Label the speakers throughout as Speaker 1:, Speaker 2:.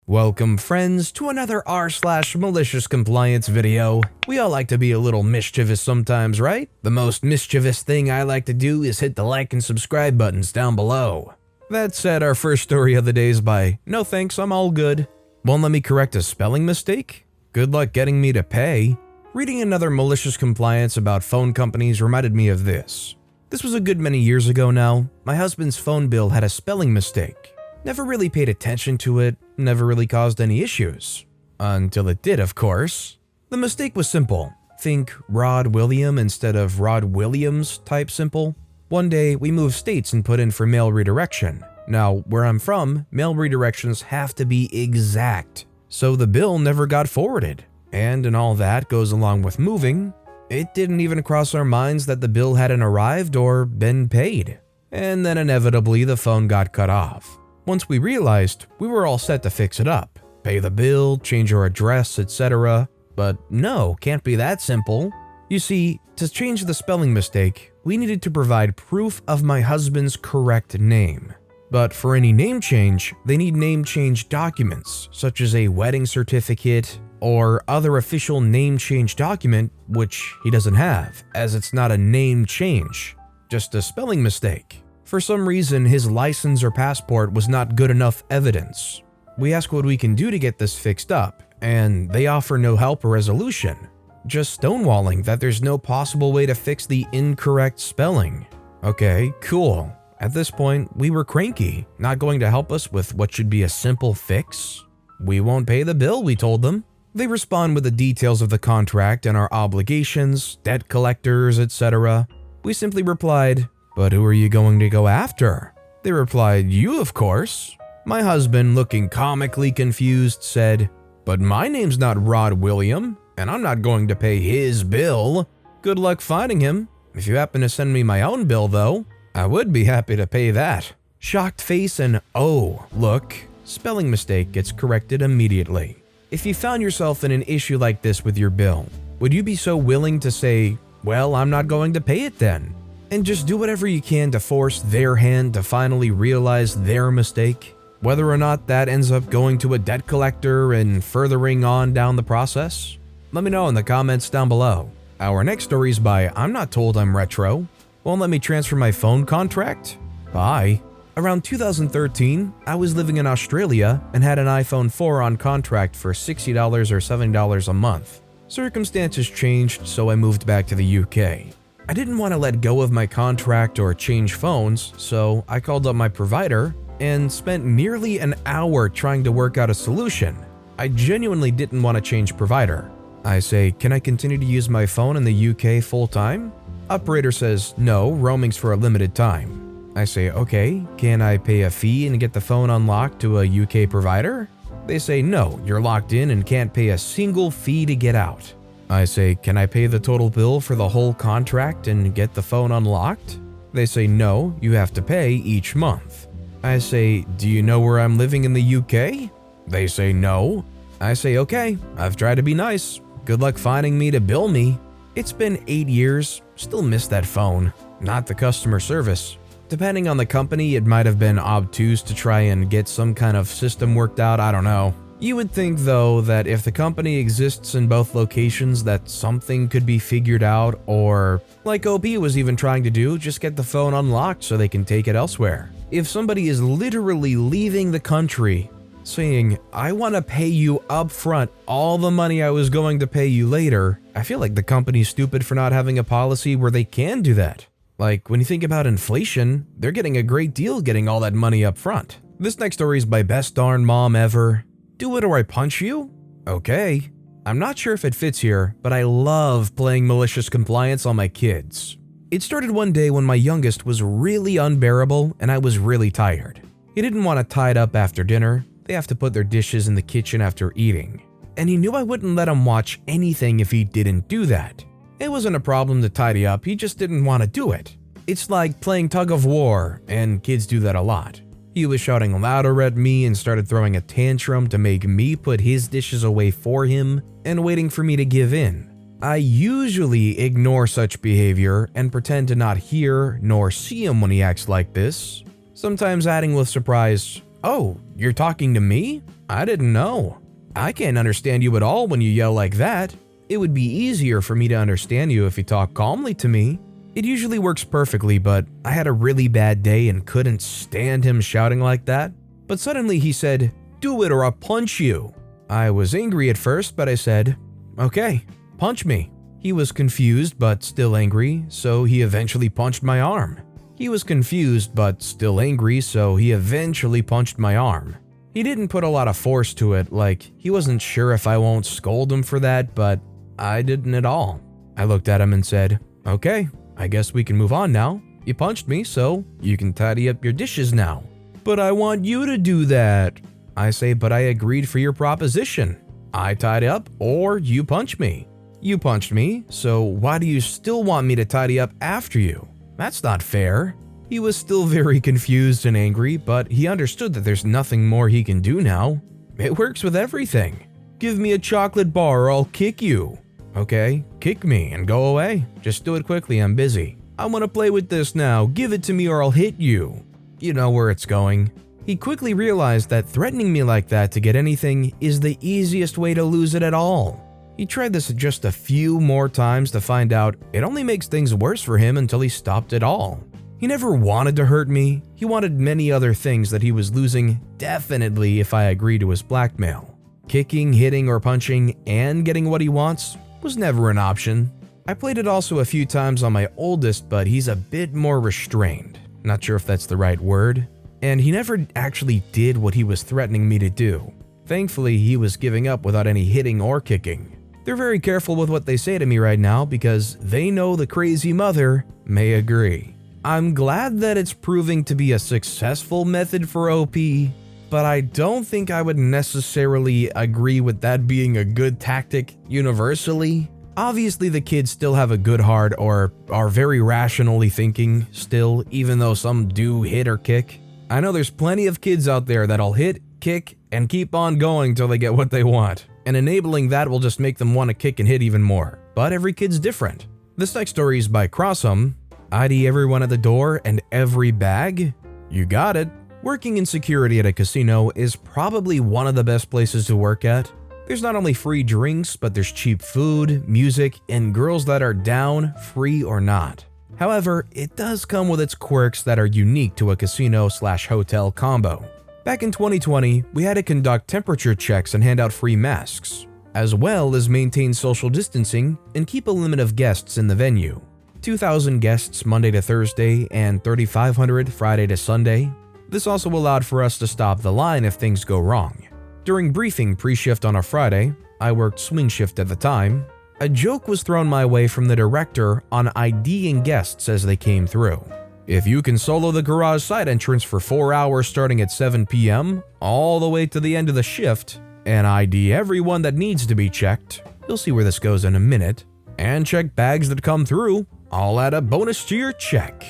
Speaker 1: Welcome friends to another r/MaliciousCompliance video. We all like to be a little mischievous sometimes, right? The most mischievous thing I like to do is hit the like and subscribe buttons down below. That said, our first story of the day is by "No thanks, I'm all good. Won't let me correct a spelling mistake? Good luck getting me to pay." Reading another malicious compliance about phone companies reminded me of this. This was a good many years ago now. My husband's phone bill had a spelling mistake. Never really paid attention to it, never really caused any issues. Until it did, of course. The mistake was simple. Think Rod William instead of Rod Williams type simple. One day, we moved states and put in for mail redirection. Now, where I'm from, mail redirections have to be exact. So the bill never got forwarded. And all that goes along with moving. It didn't even cross our minds that the bill hadn't arrived or been paid. And then inevitably, the phone got cut off. Once we realized, we were all set to fix it up, pay the bill, change our address, etc. But no, can't be that simple. You see, to change the spelling mistake, we needed to provide proof of my husband's correct name. But for any name change, they need name change documents, such as a wedding certificate or other official name change document, which he doesn't have, as it's not a name change, just a spelling mistake. For some reason, his license or passport was not good enough evidence. We ask what we can do to get this fixed up, and they offer no help or resolution. Just stonewalling that there's no possible way to fix the incorrect spelling. Okay, cool. At this point, we were cranky, not going to help us with what should be a simple fix. We won't pay the bill, we told them. They respond with the details of the contract and our obligations, debt collectors, etc. We simply replied, "But who are you going to go after?" They replied, "You, of course." My husband, looking comically confused, said, "But my name's not Rod William, and I'm not going to pay his bill. Good luck finding him. If you happen to send me my own bill, though, I would be happy to pay that." Shocked face and "oh, look," spelling mistake gets corrected immediately. If you found yourself in an issue like this with your bill, would you be so willing to say, "Well, I'm not going to pay it then," and just do whatever you can to force their hand to finally realize their mistake? Whether or not that ends up going to a debt collector and furthering on down the process? Let me know in the comments down below. Our next story is by "I'm Not Told I'm Retro. Won't let me transfer my phone contract? Bye." Around 2013, I was living in Australia and had an iPhone 4 on contract for $60 or $70 a month. Circumstances changed, so I moved back to the UK. I didn't want to let go of my contract or change phones, so I called up my provider and spent nearly an hour trying to work out a solution. I genuinely didn't want to change provider. I say, "Can I continue to use my phone in the UK full time?" Operator says, "No, roaming's for a limited time." I say, "Okay, can I pay a fee and get the phone unlocked to a UK provider?" They say, "No, you're locked in and can't pay a single fee to get out." I say, "Can I pay the total bill for the whole contract and get the phone unlocked?" They say, "No, you have to pay each month." I say, "Do you know where I'm living in the UK?" They say, "No." I say, "Okay, I've tried to be nice. Good luck finding me to bill me." It's been 8 years, still miss that phone, not the customer service. Depending on the company, it might have been obtuse to try and get some kind of system worked out, I don't know. You would think though that if the company exists in both locations that something could be figured out, or like OP was even trying to do, just get the phone unlocked so they can take it elsewhere. If somebody is literally leaving the country saying, "I want to pay you up front all the money I was going to pay you later," I feel like the company's stupid for not having a policy where they can do that. Like, when you think about inflation, they're getting a great deal getting all that money up front. This next story is by Best Darn Mom Ever. "Do it or I punch you?" Okay. I'm not sure if it fits here, but I love playing malicious compliance on my kids. It started one day when my youngest was really unbearable and I was really tired. He didn't want to tie up after dinner. They have to put their dishes in the kitchen after eating. And he knew I wouldn't let him watch anything if he didn't do that. It wasn't a problem to tidy up, he just didn't want to do it. It's like playing tug of war, and kids do that a lot. He was shouting louder at me and started throwing a tantrum to make me put his dishes away for him and waiting for me to give in. I usually ignore such behavior and pretend to not hear nor see him when he acts like this, sometimes adding with surprise, "Oh, you're talking to me? I didn't know. I can't understand you at all when you yell like that. It would be easier for me to understand you if you talk calmly to me." It usually works perfectly, but I had a really bad day and couldn't stand him shouting like that. But suddenly he said, "Do it or I'll punch you." I was angry at first, but I said, "Okay, punch me." He was confused but still angry, so he eventually punched my arm. He was confused but still angry, so he eventually punched my arm. He didn't put a lot of force to it, like he wasn't sure if I won't scold him for that, but I didn't at all. I looked at him and said, "Okay, I guess we can move on now. You punched me, so you can tidy up your dishes now." "But I want you to do that." I say, "But I agreed for your proposition. I tidy up or you punch me. You punched me, so why do you still want me to tidy up after you? That's not fair." He was still very confused and angry, but he understood that there's nothing more he can do now. It works with everything. "Give me a chocolate bar or I'll kick you." "Okay, kick me and go away. Just do it quickly, I'm busy." "I want to play with this now. Give it to me or I'll hit you." You know where it's going. He quickly realized that threatening me like that to get anything is the easiest way to lose it at all. He tried this just a few more times to find out it only makes things worse for him until he stopped it all. He never wanted to hurt me. He wanted many other things that he was losing definitely if I agreed to his blackmail. Kicking, hitting, or punching and getting what he wants was never an option. I played it also a few times on my oldest, but he's a bit more restrained. Not sure if that's the right word. And he never actually did what he was threatening me to do. Thankfully, he was giving up without any hitting or kicking. They're very careful with what they say to me right now because they know the crazy mother may agree. I'm glad that it's proving to be a successful method for OP, but I don't think I would necessarily agree with that being a good tactic universally. Obviously, the kids still have a good heart or are very rationally thinking still, even though some do hit or kick. I know there's plenty of kids out there that'll hit, kick, and keep on going till they get what they want. And enabling that will just make them want to kick and hit even more. But every kid's different. This next story is by Crossum. ID everyone at the door and every bag? You got it. Working in security at a casino is probably one of the best places to work at. There's not only free drinks, but there's cheap food, music, and girls that are down, free or not. However, it does come with its quirks that are unique to a casino/hotel combo. Back in 2020, we had to conduct temperature checks and hand out free masks, as well as maintain social distancing and keep a limit of guests in the venue. 2,000 guests Monday to Thursday and 3,500 Friday to Sunday. This also allowed for us to stop the line if things go wrong. During briefing pre-shift on a Friday, I worked swing shift at the time, a joke was thrown my way from the director on IDing guests as they came through. If you can solo the garage side entrance for 4 hours starting at 7 p.m. all the way to the end of the shift, and ID everyone that needs to be checked, you'll see where this goes in a minute, and check bags that come through, I'll add a bonus to your check.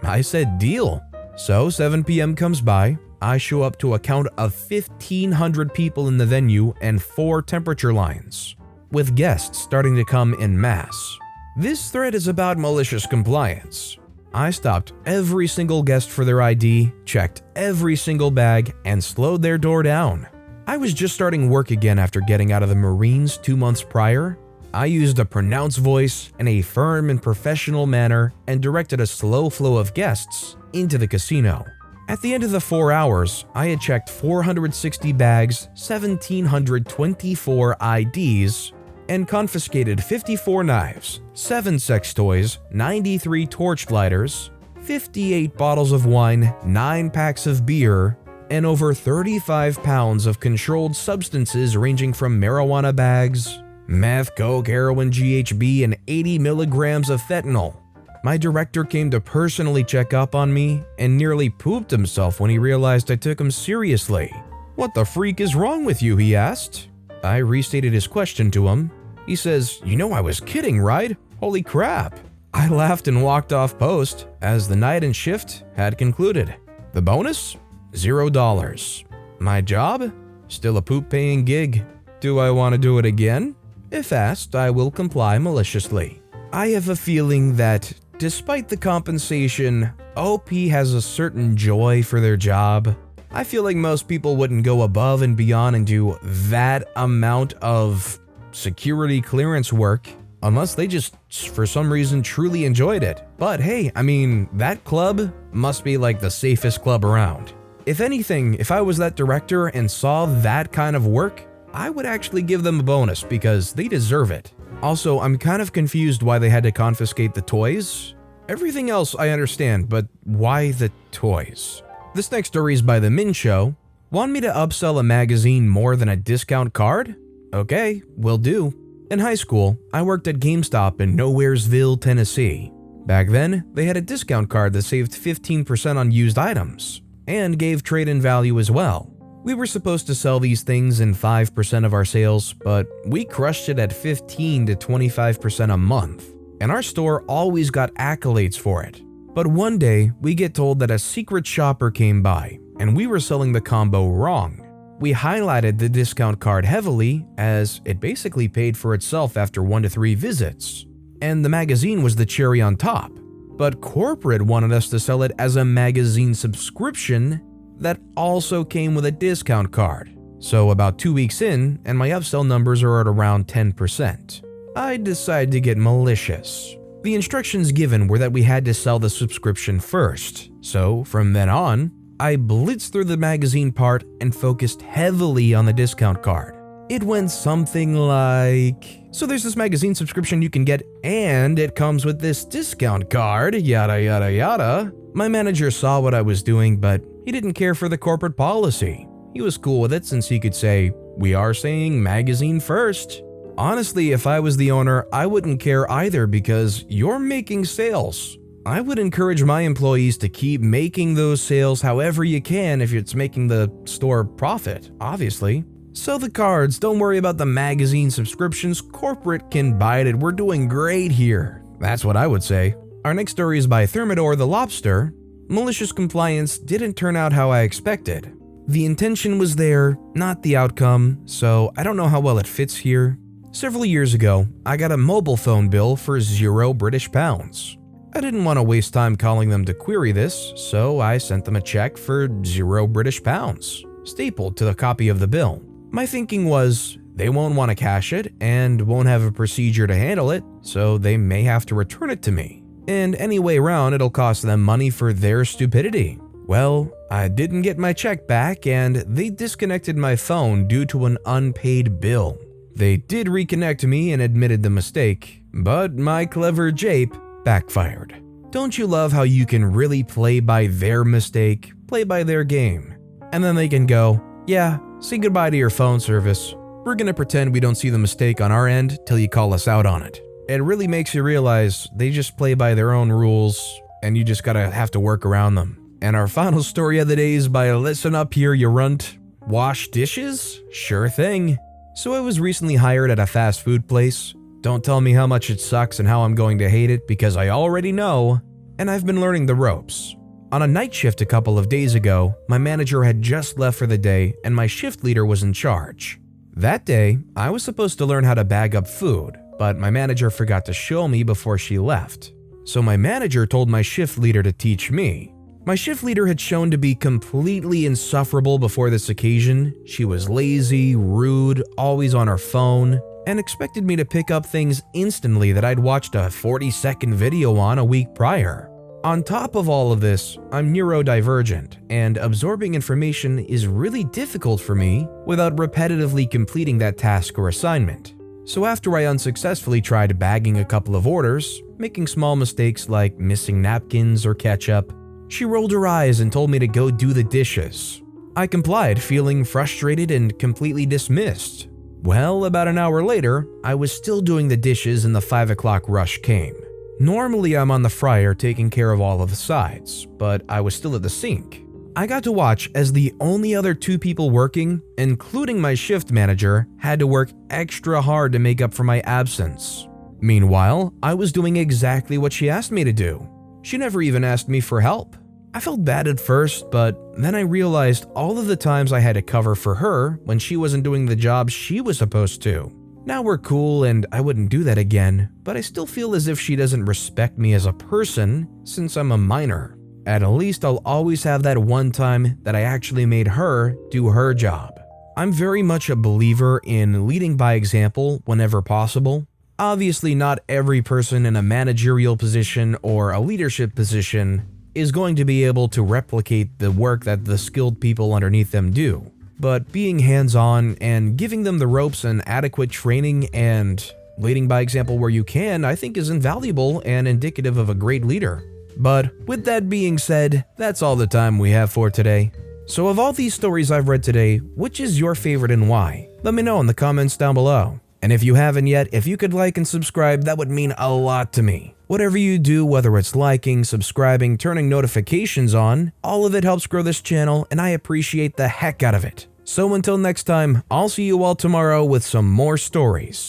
Speaker 1: I said deal. So 7 p.m. comes by, I show up to a count of 1,500 people in the venue and 4 temperature lines, with guests starting to come en masse. This thread is about malicious compliance. I stopped every single guest for their ID, checked every single bag, and slowed their door down. I was just starting work again after getting out of the Marines 2 months prior. I used a pronounced voice in a firm and professional manner and directed a slow flow of guests into the casino. At the end of the 4 hours, I had checked 460 bags, 1,724 IDs, and confiscated 54 knives, 7 sex toys, 93 torch lighters, 58 bottles of wine, 9 packs of beer, and over 35 pounds of controlled substances ranging from marijuana bags, meth, coke, heroin, GHB, and 80 milligrams of fentanyl. My director came to personally check up on me and nearly pooped himself when he realized I took him seriously. "What the freak is wrong with you?" he asked. I restated his question to him. He says, "You know I was kidding, right? Holy crap." I laughed and walked off post as the night and shift had concluded. The bonus? $0. My job? Still a poop-paying gig. Do I want to do it again? If asked, I will comply maliciously. I have a feeling that, despite the compensation, OP has a certain joy for their job. I feel like most people wouldn't go above and beyond and do that amount of security clearance work unless they just, for some reason, truly enjoyed it. But hey, I mean, that club must be like the safest club around. If anything, if I was that director and saw that kind of work, I would actually give them a bonus because they deserve it. Also, I'm kind of confused why they had to confiscate the toys. Everything else I understand, but why the toys? This next story is by The Min Show. Want me to upsell a magazine more than a discount card? Okay, will do. In high school, I worked at GameStop in Nowheresville, Tennessee. Back then, they had a discount card that saved 15% on used items and gave trade-in value as well. We were supposed to sell these things in 5% of our sales, but we crushed it at 15 to 25% a month, and our store always got accolades for it. But one day, we get told that a secret shopper came by, and we were selling the combo wrong. We highlighted the discount card heavily, as it basically paid for itself after 1 to 3 visits, and the magazine was the cherry on top. But corporate wanted us to sell it as a magazine subscription that also came with a discount card. So about 2 weeks in, and my upsell numbers are at around 10%. I decided to get malicious. The instructions given were that we had to sell the subscription first, so from then on, I blitzed through the magazine part and focused heavily on the discount card. It went something like, so there's this magazine subscription you can get and it comes with this discount card, yada yada yada. My manager saw what I was doing, but he didn't care for the corporate policy. He was cool with it since he could say, we are saying magazine first. Honestly, if I was the owner, I wouldn't care either because you're making sales. I would encourage my employees to keep making those sales however you can if it's making the store profit, obviously. Sell the cards, don't worry about the magazine subscriptions, corporate can buy it, we're doing great here. That's what I would say. Our next story is by Thermidor the Lobster. Malicious compliance didn't turn out how I expected. The intention was there, not the outcome, so I don't know how well it fits here. Several years ago, I got a mobile phone bill for £0. I didn't want to waste time calling them to query this, so I sent them a check for £0, stapled to the copy of the bill. My thinking was, they won't want to cash it and won't have a procedure to handle it, so they may have to return it to me. And any way around, it'll cost them money for their stupidity. Well, I didn't get my check back and they disconnected my phone due to an unpaid bill. They did reconnect me and admitted the mistake, but my clever jape backfired. Don't you love how you can really play by their mistake, play by their game? And then they can go, yeah, say goodbye to your phone service. We're gonna pretend we don't see the mistake on our end till you call us out on it. It really makes you realize they just play by their own rules and you just gotta have to work around them. And our final story of the day is by Listen Up Here You Runt. Wash dishes? Sure thing. So I was recently hired at a fast food place. Don't tell me how much it sucks and how I'm going to hate it because I already know. And I've been learning the ropes. On a night shift a couple of days ago, my manager had just left for the day and my shift leader was in charge. That day, I was supposed to learn how to bag up food, but my manager forgot to show me before she left. So my manager told my shift leader to teach me. My shift leader had shown to be completely insufferable before this occasion. She was lazy, rude, always on her phone, and expected me to pick up things instantly that I'd watched a 40-second video on a week prior. On top of all of this, I'm neurodivergent, and absorbing information is really difficult for me without repetitively completing that task or assignment. So after I unsuccessfully tried bagging a couple of orders, making small mistakes like missing napkins or ketchup, she rolled her eyes and told me to go do the dishes. I complied, feeling frustrated and completely dismissed. Well, about an hour later, I was still doing the dishes and the 5 o'clock rush came. Normally I'm on the fryer taking care of all of the sides, but I was still at the sink. I got to watch as the only other 2 people working, including my shift manager, had to work extra hard to make up for my absence. Meanwhile, I was doing exactly what she asked me to do. She never even asked me for help. I felt bad at first, but then I realized all of the times I had to cover for her when she wasn't doing the job she was supposed to. Now we're cool and I wouldn't do that again, but I still feel as if she doesn't respect me as a person since I'm a minor. at least I'll always have that one time that I actually made her do her job. I'm very much a believer in leading by example whenever possible. Obviously, not every person in a managerial position or a leadership position is going to be able to replicate the work that the skilled people underneath them do. But being hands-on and giving them the ropes and adequate training and leading by example where you can, I think is invaluable and indicative of a great leader. But with that being said, that's all the time we have for today. So of all these stories I've read today, which is your favorite and why? Let me know in the comments down below. And if you haven't yet, if you could like and subscribe, that would mean a lot to me. Whatever you do, whether it's liking, subscribing, turning notifications on, all of it helps grow this channel and I appreciate the heck out of it. So until next time, I'll see you all tomorrow with some more stories.